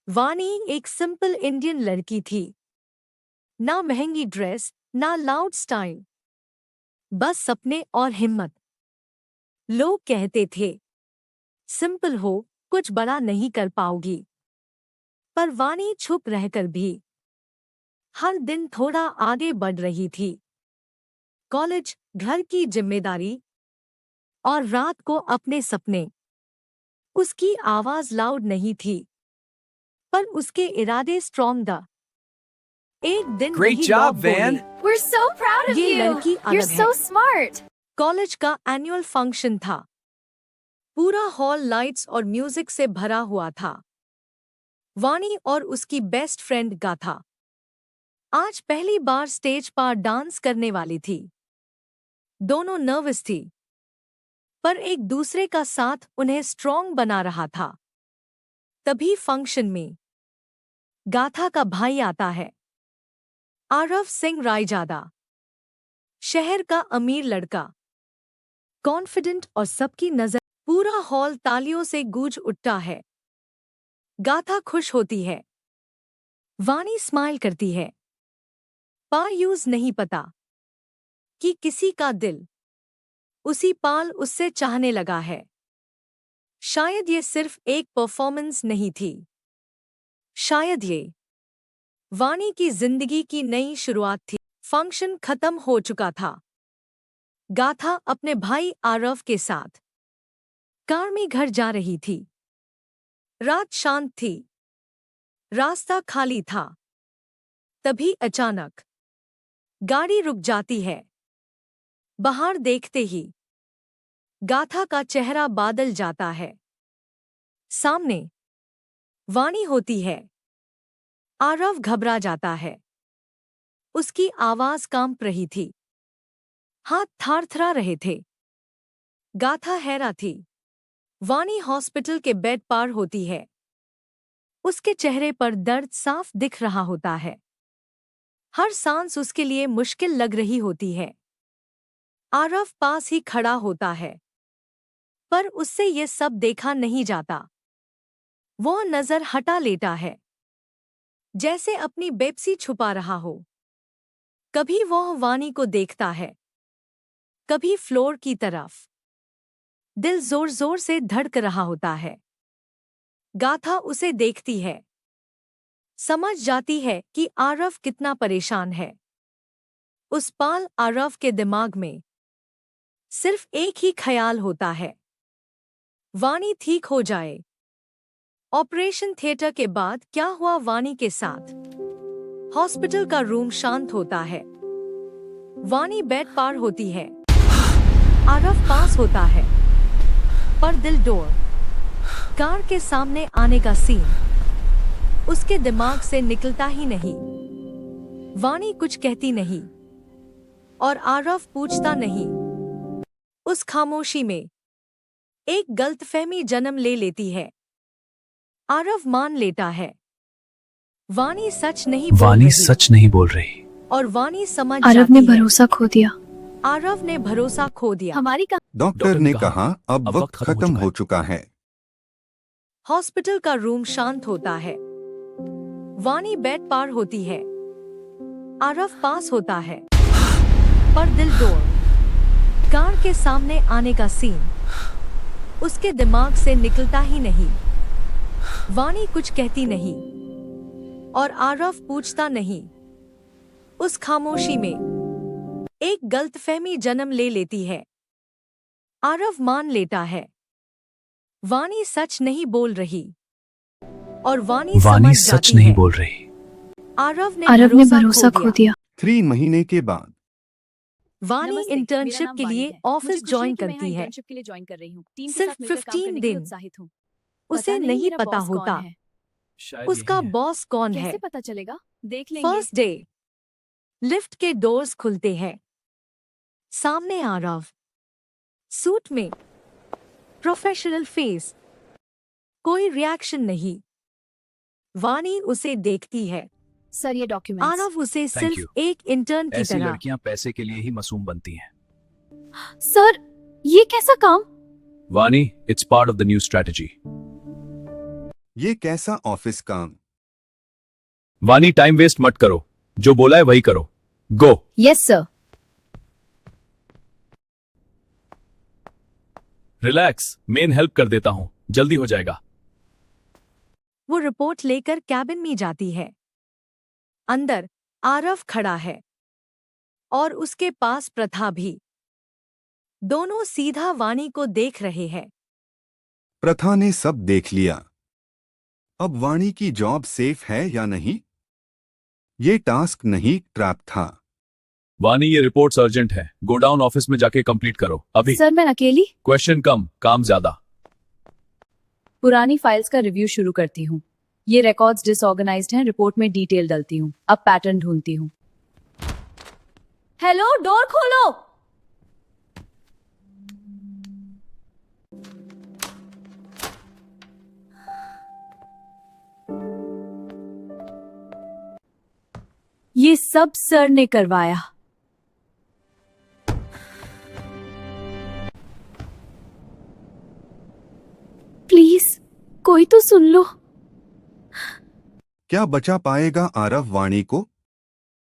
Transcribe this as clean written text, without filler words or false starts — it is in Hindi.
वानी एक सिंपल इंडियन लड़की थी। ना महंगी ड्रेस, ना लाउड स्टाइल, बस सपने और हिम्मत। लोग कहते थे, सिंपल हो, कुछ बड़ा नहीं कर पाओगी। पर वानी छुप रहकर भी हर दिन थोड़ा आगे बढ़ रही थी। कॉलेज, घर की जिम्मेदारी और रात को अपने सपने। उसकी आवाज लाउड नहीं थी, पर उसके इरादे स्ट्रॉन्ग था। एक दिन Great वही job, लोग Van. बोले, We're so proud of ये you. लड़की You're अलग so है। smart. कॉलेज का एनुअल फंक्शन था। पूरा हॉल लाइट्स और म्यूजिक से भरा हुआ था। वानी और उसकी बेस्ट फ्रेंड गाथा आज पहली बार स्टेज पर डांस करने वाली थी। दोनों नर्वस थी, पर एक दूसरे का साथ उन्हें स्ट्रॉन्ग बना रहा था। तभी फंक्शन में गाथा का भाई आता है, आरव सिंह रायजादा। शहर का अमीर लड़का, कॉन्फिडेंट और सबकी नजर। पूरा हॉल तालियों से गूंज उठता है। गाथा खुश होती है। वानी स्माइल करती है। पायूज नहीं पता कि किसी का दिल उसी पाल उससे चाहने लगा है। शायद ये सिर्फ एक परफॉर्मेंस नहीं थी, शायद ये वानी की जिंदगी की नई शुरुआत थी। फंक्शन खत्म हो चुका था। गाथा अपने भाई आरव के साथ कार में घर जा रही थी। रात शांत थी, रास्ता खाली था। तभी अचानक गाड़ी रुक जाती है। बाहर देखते ही गाथा का चेहरा बादल जाता है। सामने वानी होती है। आरव घबरा जाता है। उसकी आवाज कांप रही थी, हाथ थरथरा रहे थे। गाथा हैरान थी। वानी हॉस्पिटल के बेड पार होती है। उसके चेहरे पर दर्द साफ दिख रहा होता है। हर सांस उसके लिए मुश्किल लग रही होती है। आरव पास ही खड़ा होता है, पर उससे ये सब देखा नहीं जाता। वो नजर हटा लेता है, जैसे अपनी बेपसी छुपा रहा हो। कभी वह वानी को देखता है, कभी फ्लोर की तरफ। दिल जोर जोर से धड़क रहा होता है। गाथा उसे देखती है, समझ जाती है कि आरव कितना परेशान है। उस पाल आरव के दिमाग में सिर्फ एक ही ख्याल होता है, वानी ठीक हो जाए। ऑपरेशन थिएटर के बाद क्या हुआ वानी के साथ? हॉस्पिटल का रूम शांत होता है। वानी बेड पार होती है। आरव पास होता है, पर दिल डोर कार के सामने आने का सीन उसके दिमाग से निकलता ही नहीं। वानी कुछ कहती नहीं और आरव पूछता नहीं। उस खामोशी में एक गलतफहमी जन्म ले लेती है। आरव मान लेता है, वानी सच नहीं बोल रही। और वानी समझ आरव जाती ने है। भरोसा खो दिया। आरव ने भरोसा खो दिया। हमारी डॉक्टर ने कहा अब वक्त खत्म हो चुका है। हॉस्पिटल का रूम शांत होता है। वानी बेड पार होती है। आरव पास होता है, पर दिल डोर कार के सामने आने का सीन उसके दिमाग से निकलता ही नहीं। वानी कुछ कहती नहीं और आरव पूछता नहीं। उस खामोशी में एक गलतफहमी जन्म ले लेती है। आरव मान लेता है, वानी सच नहीं बोल रही। और वानी समझ जाती है, बोल रही। आरव ने भरोसा खो दिया। 3 महीने के बाद वानी नमस्ते, इंटर्नशिप मेरा नाम के वानी लिए है। ऑफिस मुझे खुशी ज्वाइन है कि मैं करती यहाँ है। इंटर्नशिप के लिए ज्वाइन कर रही हूँ। टीम के सिर्फ साथ मिलकर काम 15 करने के लिए दिन। उत्साहित हूँ। उसे पता नहीं मेरा पता बॉस कौन होता है। शायद उसका यही है। बॉस कौन है। कैसे पता चलेगा? देख लेंगे। फर्स्ट डे लिफ्ट के डोर्स खुलते हैं। सामने आरव, सूट में, प्रोफेशनल फेस, कोई रिएक्शन नहीं। वानी उसे देखती है। सर, ये डॉक्यूमेंट्स। आरव उसे you. सिर्फ एक इंटर्न की ऐसी तरह। लड़कियां पैसे के लिए ही मासूम बनती हैं। सर, ये कैसा काम? वानी, it's part of the new strategy. ये कैसा ऑफिस काम? वानी टाइम वेस्ट मत करो, जो बोला है वही करो। गो। Yes sir. रिलैक्स, मेन हेल्प कर देता हूं, जल्दी हो जाएगा। वो रिपोर्ट लेकर कैबिन में जाती है। अंदर आरव खड़ा है और उसके पास प्रथा भी। दोनों सीधा वाणी को देख रहे हैं। प्रथा ने सब देख लिया। अब वाणी की जॉब सेफ है या नहीं? ये टास्क नहीं, ट्रैप था। वानी, ये रिपोर्ट्स अर्जेंट है, गो डाउन ऑफिस में जाके कंप्लीट करो अभी। सर मैं अकेली क्वेश्चन कम, काम ज्यादा। पुरानी फाइल्स का रिव्यू शुरू करती हूँ। ये रिकॉर्ड्स डिसऑर्गेनाइज्ड हैं, रिपोर्ट में डिटेल डालती हूँ। अब पैटर्न ढूंढती हूँ। हेलो, डोर खोलो। ये सब सर ने करवाया। प्लीज कोई तो सुन लो। क्या बचा पाएगा आरव वाणी को?